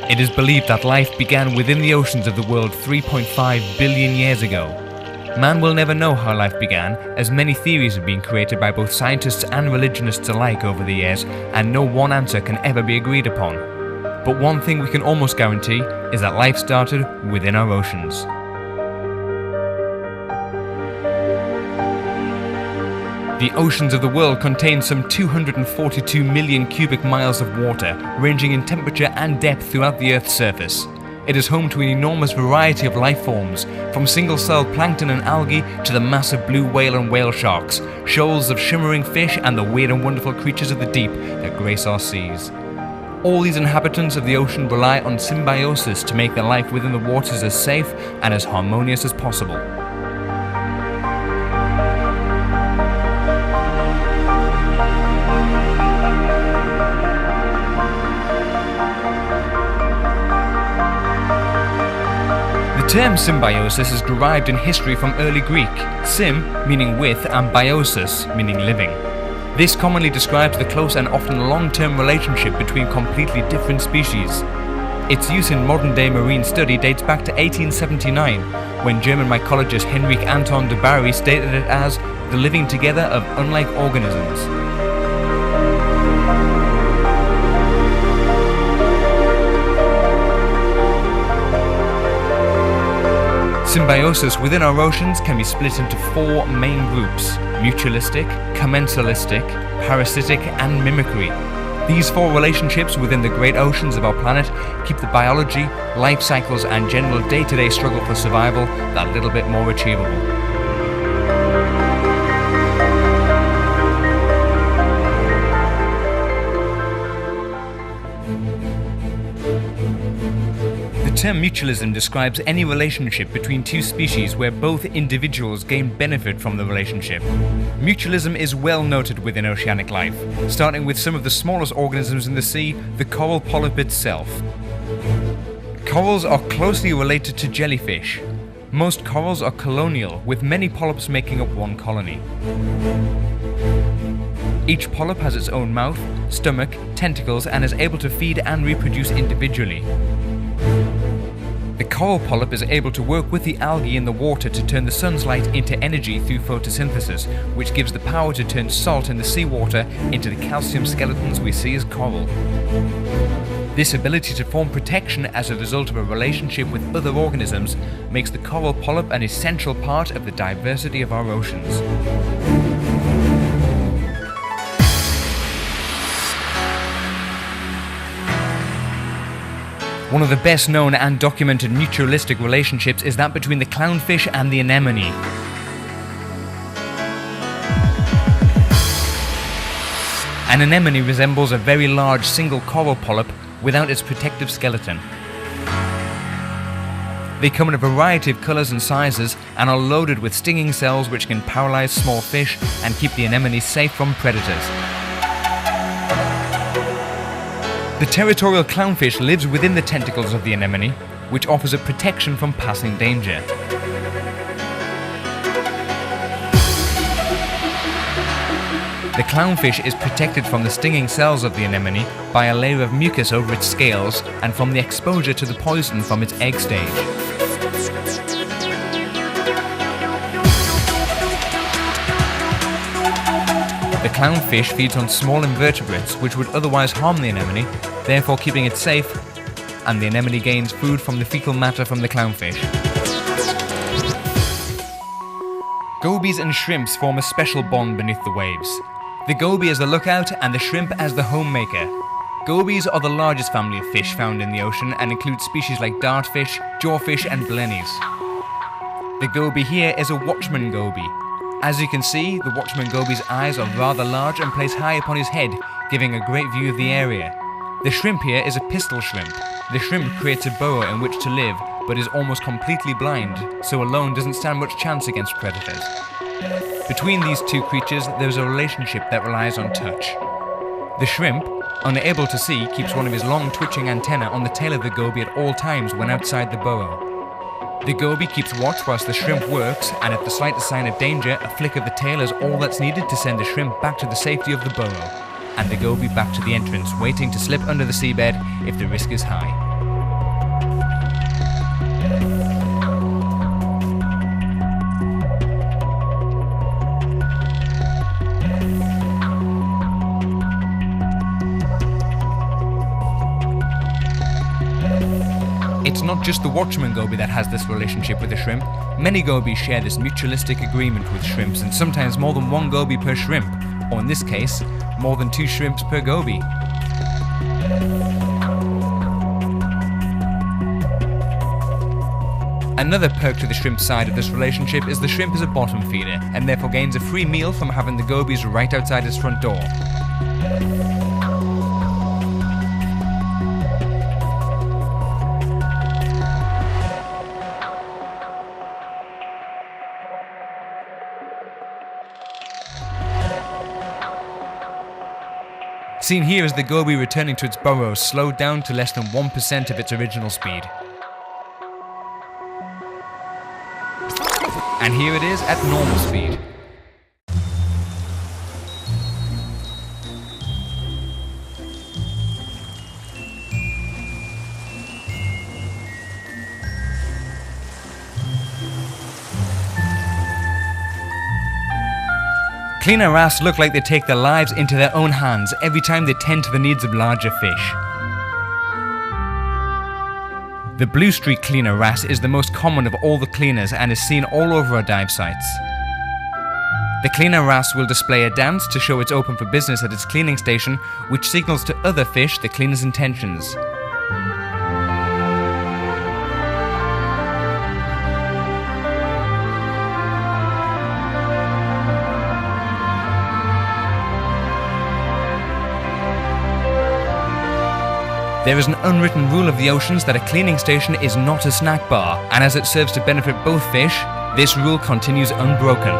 It is believed that life began within the oceans of the world 3.5 billion years ago. Man will never know how life began, as many theories have been created by both scientists and religionists alike over the years, and no one answer can ever be agreed upon. But one thing we can almost guarantee is that life started within our oceans. The oceans of the world contain some 242 million cubic miles of water, ranging in temperature and depth throughout the Earth's surface. It is home to an enormous variety of life forms, from single-celled plankton and algae to the massive blue whale and whale sharks, shoals of shimmering fish and the weird and wonderful creatures of the deep that grace our seas. All these inhabitants of the ocean rely on symbiosis to make their life within the waters as safe and as harmonious as possible. The term symbiosis is derived in history from early Greek, sym meaning with and biosis meaning living. This commonly describes the close and often long-term relationship between completely different species. Its use in modern-day marine study dates back to 1879, when German mycologist Henrik Anton de Bary stated it as the living together of unlike organisms. Symbiosis within our oceans can be split into four main groups: mutualistic, commensalistic, parasitic, and mimicry. These four relationships within the great oceans of our planet keep the biology, life cycles, and general day-to-day struggle for survival that little bit more achievable. The term mutualism describes any relationship between two species where both individuals gain benefit from the relationship. Mutualism is well noted within oceanic life, starting with some of the smallest organisms in the sea, the coral polyp itself. Corals are closely related to jellyfish. Most corals are colonial, with many polyps making up one colony. Each polyp has its own mouth, stomach, tentacles, and is able to feed and reproduce individually. The coral polyp is able to work with the algae in the water to turn the sun's light into energy through photosynthesis, which gives the power to turn salt in the seawater into the calcium skeletons we see as coral. This ability to form protection as a result of a relationship with other organisms makes the coral polyp an essential part of the diversity of our oceans. One of the best known and documented mutualistic relationships is that between the clownfish and the anemone. An anemone resembles a very large single coral polyp without its protective skeleton. They come in a variety of colors and sizes and are loaded with stinging cells which can paralyze small fish and keep the anemone safe from predators. The territorial clownfish lives within the tentacles of the anemone, which offers it protection from passing danger. The clownfish is protected from the stinging cells of the anemone by a layer of mucus over its scales and from the exposure to the poison from its egg stage. The clownfish feeds on small invertebrates which would otherwise harm the anemone, therefore keeping it safe, and the anemone gains food from the fecal matter from the clownfish. Gobies and shrimps form a special bond beneath the waves. The goby as the lookout and the shrimp as the homemaker. Gobies are the largest family of fish found in the ocean and include species like dartfish, jawfish, and blennies. The goby here is a watchman goby. As you can see, the watchman goby's eyes are rather large and placed high upon his head, giving a great view of the area. The shrimp here is a pistol shrimp. The shrimp creates a burrow in which to live, but is almost completely blind, so alone doesn't stand much chance against predators. Between these two creatures, there is a relationship that relies on touch. The shrimp, unable to see, keeps one of his long twitching antennae on the tail of the goby at all times when outside the burrow. The goby keeps watch whilst the shrimp works, and at the slightest sign of danger, a flick of the tail is all that's needed to send the shrimp back to the safety of the burrow, and the goby back to the entrance, waiting to slip under the seabed if the risk is high. it's not just the watchman goby that has this relationship with the shrimp. Many gobies share this mutualistic agreement with shrimps, and sometimes more than one goby per shrimp, or in this case, more than 2 shrimps per goby. Another perk to the shrimp side of this relationship is the shrimp is a bottom feeder, and therefore gains a free meal from having the gobies right outside his front door. Seen here is the goby returning to its burrow, slowed down to less than 1% of its original speed. And here it is at normal speed. Cleaner wrasse look like they take their lives into their own hands every time they tend to the needs of larger fish. The blue streak cleaner wrasse is the most common of all the cleaners and is seen all over our dive sites. The cleaner wrasse will display a dance to show it's open for business at its cleaning station, which signals to other fish the cleaner's intentions. There is an unwritten rule of the oceans that a cleaning station is not a snack bar, and as it serves to benefit both fish, this rule continues unbroken.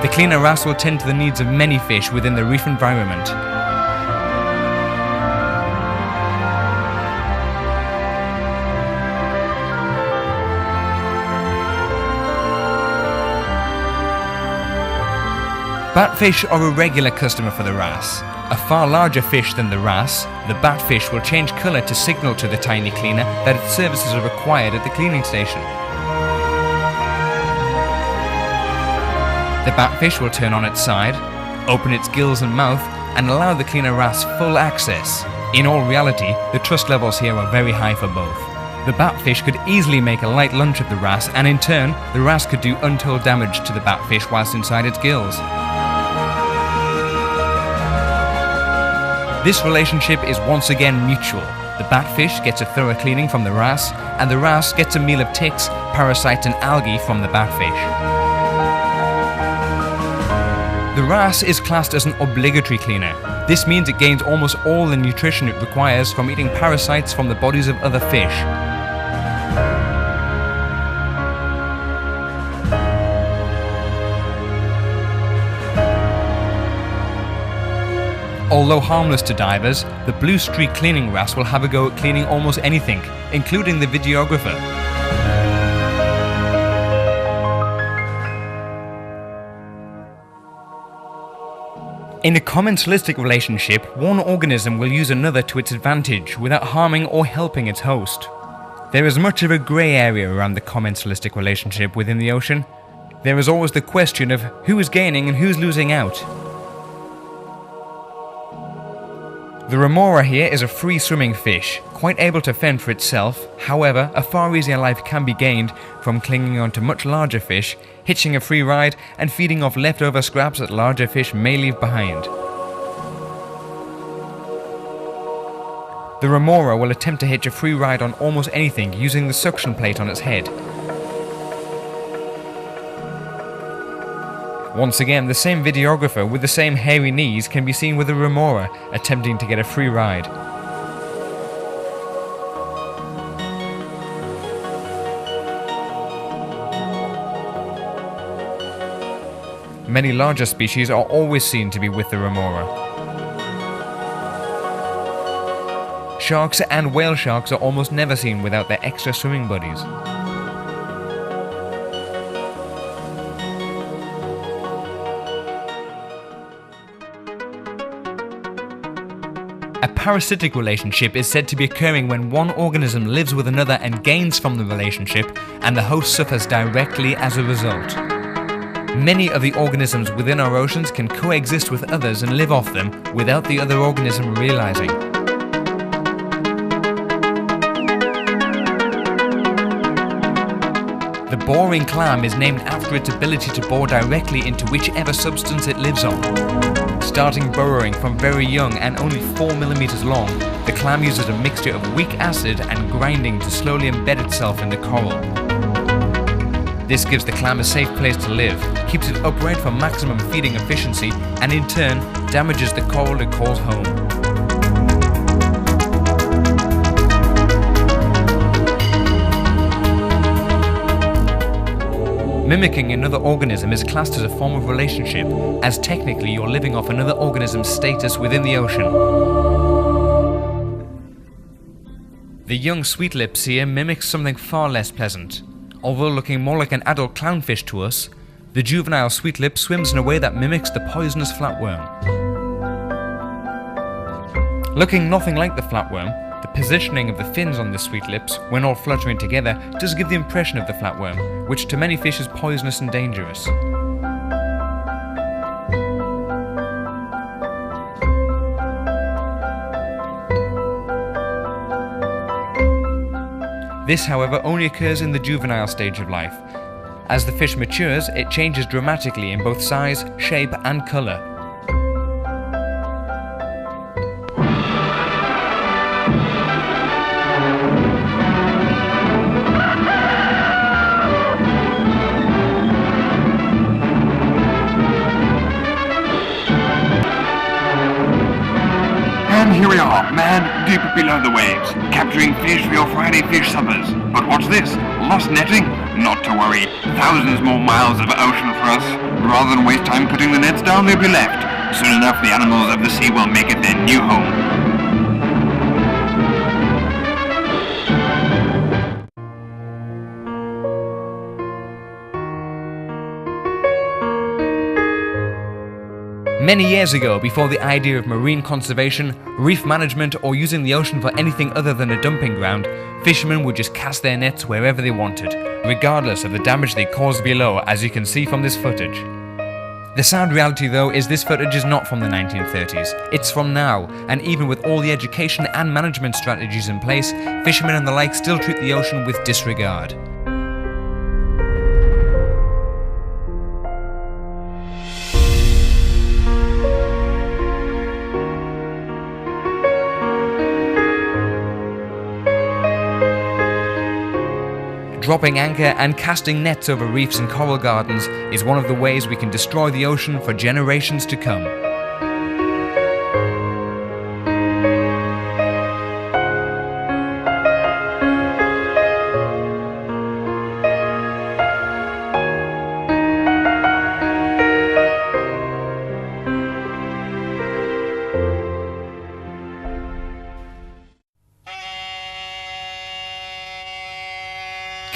The cleaner wrasse will tend to the needs of many fish within the reef environment. Batfish are a regular customer for the wrasse. A far larger fish than the wrasse, the batfish will change colour to signal to the tiny cleaner that its services are required at the cleaning station. The batfish will turn on its side, open its gills and mouth, and allow the cleaner wrasse full access. In all reality, the trust levels here are very high for both. The batfish could easily make a light lunch of the wrasse, and in turn, the wrasse could do untold damage to the batfish whilst inside its gills. This relationship is once again mutual. The batfish gets a thorough cleaning from the wrasse, and the wrasse gets a meal of ticks, parasites and algae from the batfish. The wrasse is classed as an obligatory cleaner. This means it gains almost all the nutrition it requires from eating parasites from the bodies of other fish. Although harmless to divers, the blue streak cleaning wrasse will have a go at cleaning almost anything, including the videographer. In a commensalistic relationship, one organism will use another to its advantage without harming or helping its host. There is much of a grey area around the commensalistic relationship within the ocean. There is always the question of who is gaining and who's losing out. The remora here is a free-swimming fish, quite able to fend for itself. However, a far easier life can be gained from clinging on to much larger fish, hitching a free ride, and feeding off leftover scraps that larger fish may leave behind. The remora will attempt to hitch a free ride on almost anything using the suction plate on its head. Once again, the same videographer with the same hairy knees can be seen with a remora attempting to get a free ride. Many larger species are always seen to be with the remora. Sharks and whale sharks are almost never seen without their extra swimming buddies. A parasitic relationship is said to be occurring when one organism lives with another and gains from the relationship, and the host suffers directly as a result. Many of the organisms within our oceans can coexist with others and live off them without the other organism realizing. The boring clam is named after its ability to bore directly into whichever substance it lives on. Starting burrowing from very young and only 4 millimeters long, the clam uses a mixture of weak acid and grinding to slowly embed itself in the coral. This gives the clam a safe place to live, keeps it upright for maximum feeding efficiency, and in turn damages the coral it calls home. Mimicking another organism is classed as a form of relationship, as technically you're living off another organism's status within the ocean. The young sweetlip seer mimics something far less pleasant. Although looking more like an adult clownfish to us, the juvenile sweetlip swims in a way that mimics the poisonous flatworm. Looking nothing like the flatworm, the positioning of the fins on the sweetlips, when all fluttering together, does give the impression of the flatworm, which to many fish is poisonous and dangerous. This, however, only occurs in the juvenile stage of life. As the fish matures, it changes dramatically in both size, shape, and colour. And here we are, man deep below the waves, capturing fish for your Friday fish suppers. But what's this? Lost netting? Not to worry, thousands more miles of ocean for us. Rather than waste time putting the nets down, they'll be left. Soon enough, the animals of the sea will make it their new home. Many years ago, before the idea of marine conservation, reef management, or using the ocean for anything other than a dumping ground, fishermen would just cast their nets wherever they wanted, regardless of the damage they caused below, as you can see from this footage. The sad reality though is this footage is not from the 1930s, it's from now, and even with all the education and management strategies in place, fishermen and the like still treat the ocean with disregard. Dropping anchor and casting nets over reefs and coral gardens is one of the ways we can destroy the ocean for generations to come.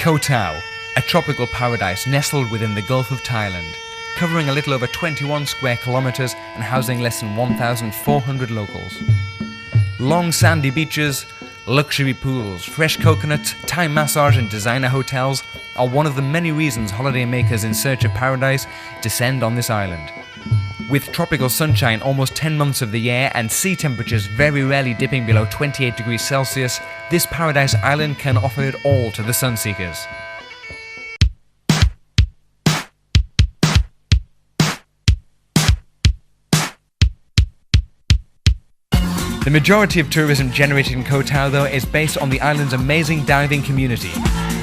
Koh Tao, a tropical paradise nestled within the Gulf of Thailand, covering a little over 21 square kilometers and housing less than 1,400 locals. Long sandy beaches, luxury pools, fresh coconuts, Thai massage and designer hotels are one of the many reasons holidaymakers in search of paradise descend on this island. With tropical sunshine almost 10 months of the year and sea temperatures very rarely dipping below 28 degrees Celsius, this paradise island can offer it all to the sunseekers. The majority of tourism generated in Koh Tao, though, is based on the island's amazing diving community.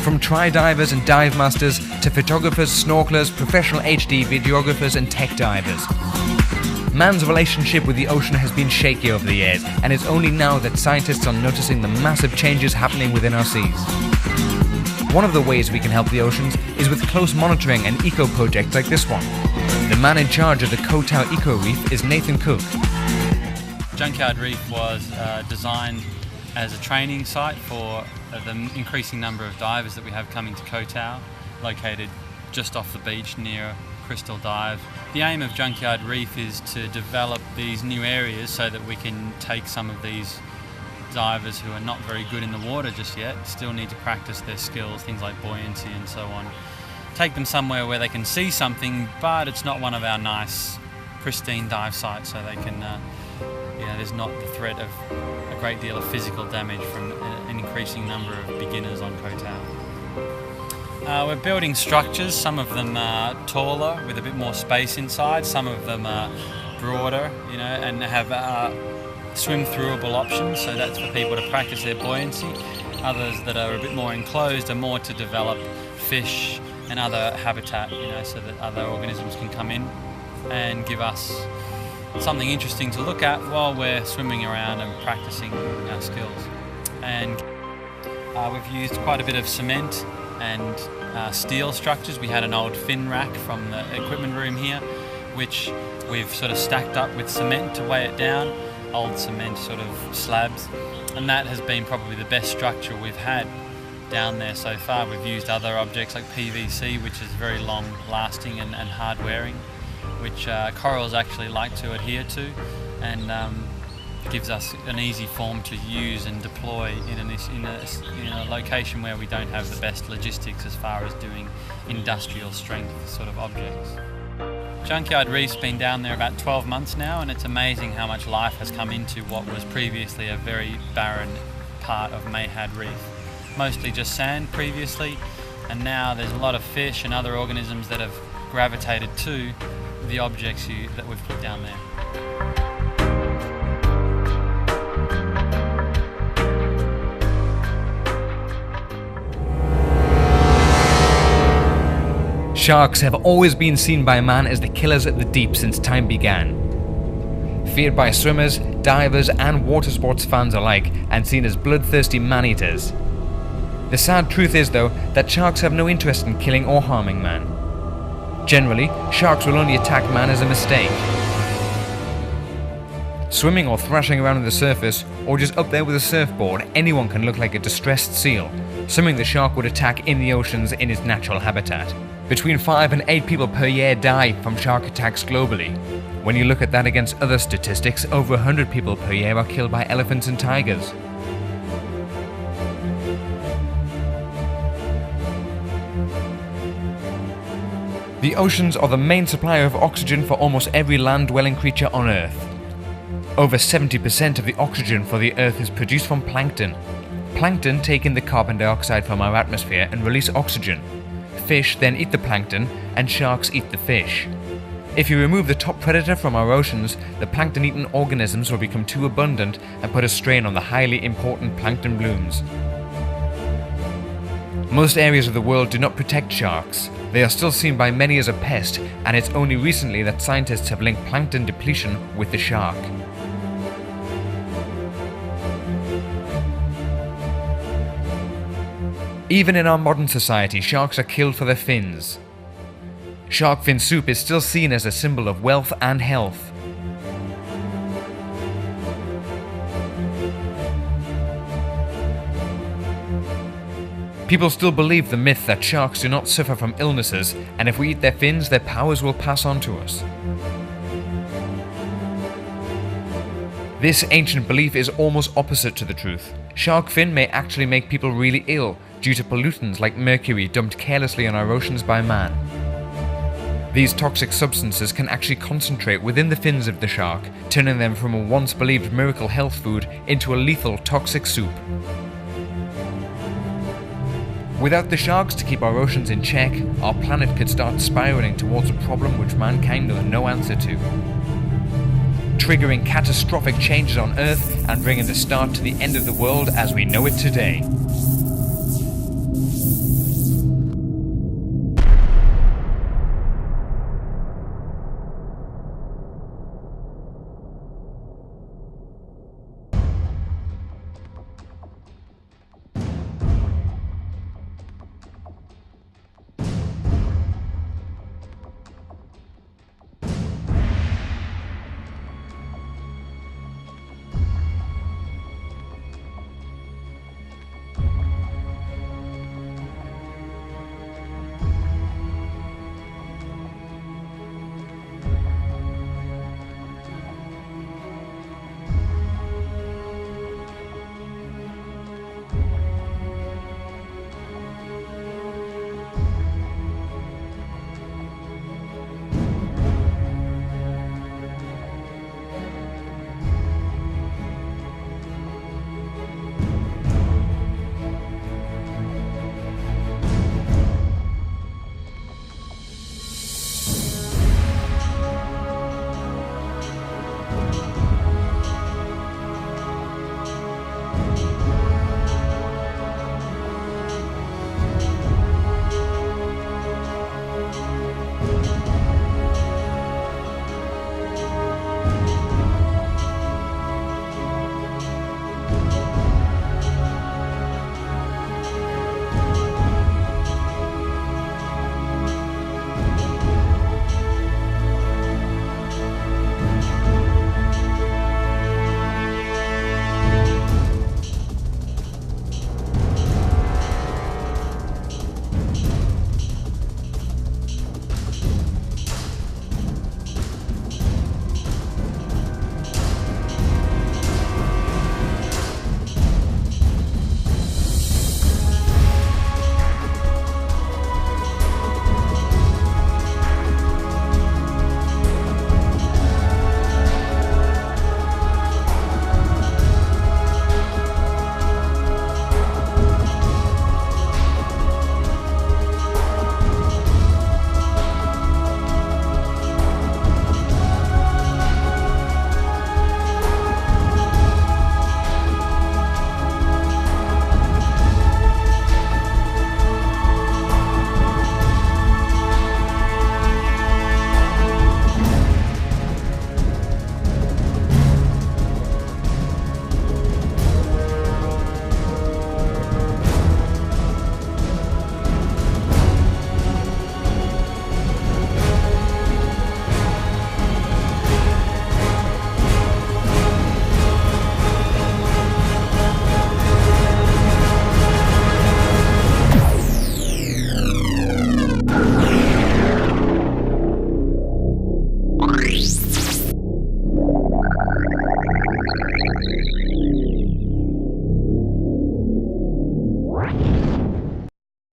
From tri-divers and dive masters to photographers, snorkelers, professional HD videographers and tech divers. Man's relationship with the ocean has been shaky over the years, and it's only now that scientists are noticing the massive changes happening within our seas. One of the ways we can help the oceans is with close monitoring and eco-projects like this one. The man in charge of the Koh Tao Eco Reef is Nathan Cook. Junkyard Reef was designed as a training site for the increasing number of divers that we have coming to Koh Tao, located just off the beach near Crystal Dive. The aim of Junkyard Reef is to develop these new areas so that we can take some of these divers who are not very good in the water just yet, still need to practice their skills, things like buoyancy and so on, take them somewhere where they can see something, but it's not one of our nice, pristine dive sites, so they can, there's not the threat of a great deal of physical damage from an increasing number of beginners on Koh Tao. We're building structures, some of them are taller with a bit more space inside, some of them are broader, and have swim-throughable options, so that's for people to practice their buoyancy. Others that are a bit more enclosed are more to develop fish and other habitat, so that other organisms can come in and give us something interesting to look at while we're swimming around and practicing our skills. And we've used quite a bit of cement and steel structures. We had an old fin rack from the equipment room here, which we've sort of stacked up with cement to weigh it down, old cement sort of slabs, and that has been probably the best structure we've had down there so far. We've used other objects like PVC, which is very long lasting and hard wearing, which corals actually like to adhere to, and gives us an easy form to use and deploy in a location where we don't have the best logistics as far as doing industrial strength sort of objects. Junkyard Reef's been down there about 12 months now, and it's amazing how much life has come into what was previously a very barren part of Mayhad Reef. Mostly just sand previously, and now there's a lot of fish and other organisms that have gravitated to the objects that we've put down there. Sharks have always been seen by man as the killers at the deep since time began. Feared by swimmers, divers and water sports fans alike, and seen as bloodthirsty man-eaters. The sad truth is, though, that sharks have no interest in killing or harming man. Generally, sharks will only attack man as a mistake. Swimming or thrashing around on the surface, or just up there with a surfboard, anyone can look like a distressed seal, something the shark would attack in the oceans in its natural habitat. Between 5 and 8 people per year die from shark attacks globally. When you look at that against other statistics, over 100 people per year are killed by elephants and tigers. The oceans are the main supplier of oxygen for almost every land-dwelling creature on Earth. Over 70% of the oxygen for the Earth is produced from plankton. Plankton take in the carbon dioxide from our atmosphere and release oxygen. Fish then eat the plankton, and sharks eat the fish. If you remove the top predator from our oceans, the plankton-eating organisms will become too abundant and put a strain on the highly important plankton blooms. Most areas of the world do not protect sharks. They are still seen by many as a pest, and it's only recently that scientists have linked plankton depletion with the shark. Even in our modern society, sharks are killed for their fins. Shark fin soup is still seen as a symbol of wealth and health. People still believe the myth that sharks do not suffer from illnesses, and if we eat their fins, their powers will pass on to us. This ancient belief is almost opposite to the truth. Shark fin may actually make people really ill due to pollutants like mercury dumped carelessly on our oceans by man. These toxic substances can actually concentrate within the fins of the shark, turning them from a once believed miracle health food into a lethal toxic soup. Without the sharks to keep our oceans in check, our planet could start spiraling towards a problem which mankind knows no answer to, triggering catastrophic changes on Earth and bringing the start to the end of the world as we know it today.